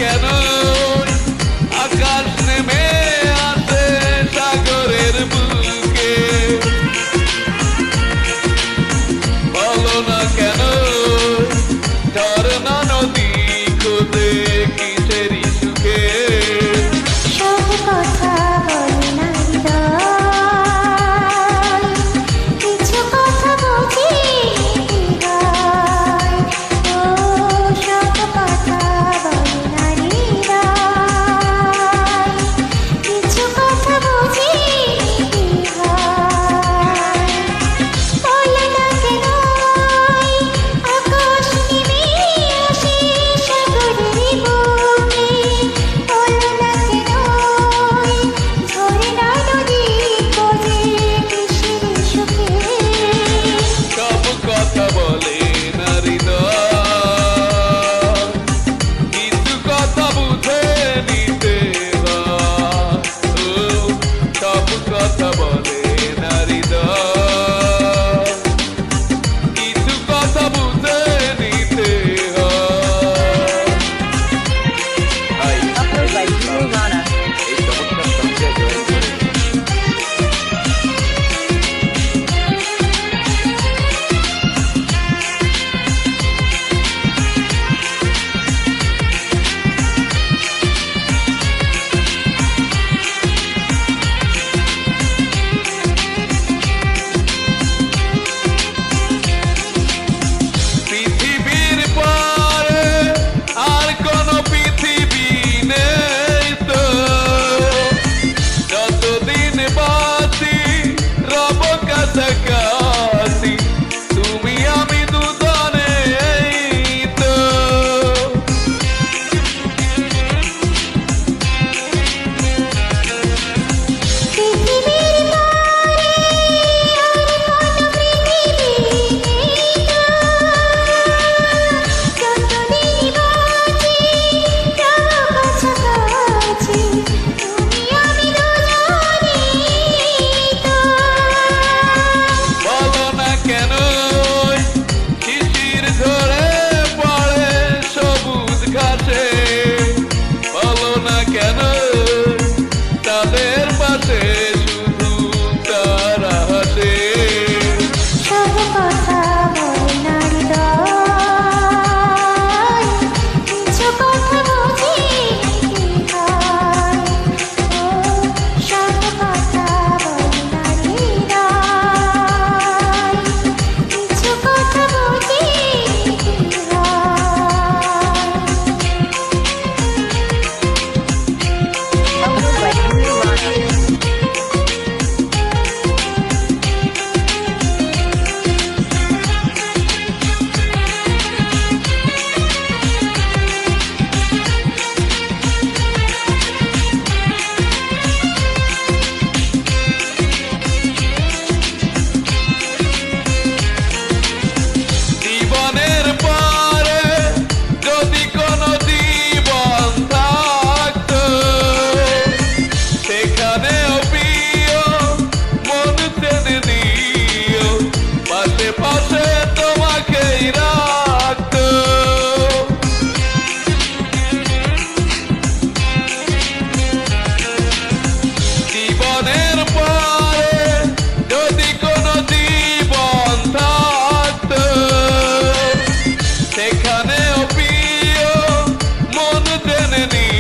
কেন আকাশ নেমে আসে সাগরের বুকে বলো না কেন ঝরনা নদী খোঁজে কিসেরই সুখে সব কথা বলে না হৃদয়, কিছু কথা বুঝি হৃদয়। ও সব কথা বলে না হৃদয়, কিছু কথা বুঝি হৃদয়। বলে না কেন আকাশ নেমে আসে সাগরের বুকে, বলো না কেন ঝরনা নদী খোঁজে কিসের সুখে। সব কথা বলে না হৃদয়, কিছু কথা বুঝে নিতে হয়। ও সব কথা বলে না হৃদয়, কিছু কথা বুঝে নিতে হয়। Upload by Guru Rana. এই চমৎকার সঙ্গে জয়েন করে পৃথিবীর পরে আর কোন পৃথিবী নেই তো যতদিন বাঁচি রব কাছাকাছি তুমি আমি দুজনে এই তো পৃথিবীর পরে আর কোনো পৃথিবী নেই তো যতদিন বাঁচি রব কাছাকাছি তুমি আমি দুজনেই তো। বলো না কেন শিশির ঝরে পড়ে সবুজ ঘাসে বলো না কেন তাদের পাশে শুধু তারা হাসে সব কথা বলে না হৃদয়, কিছু কথা বুঝি হৃদয়। ও সব কথা বলে না হৃদয়, কিছু কথা বুঝি হৃদয়। Upload by Guru Rana. জীবনের পরে যদি কোনো জীবন থাকতো সেখানেও প্রিয় মন টেনে দিও পাশে পাশে তোমাকেই রাখতো জীবনের পরে যদি কোনো জীবন থাকতো সেখানেও প্রিয় মন টেনে নিও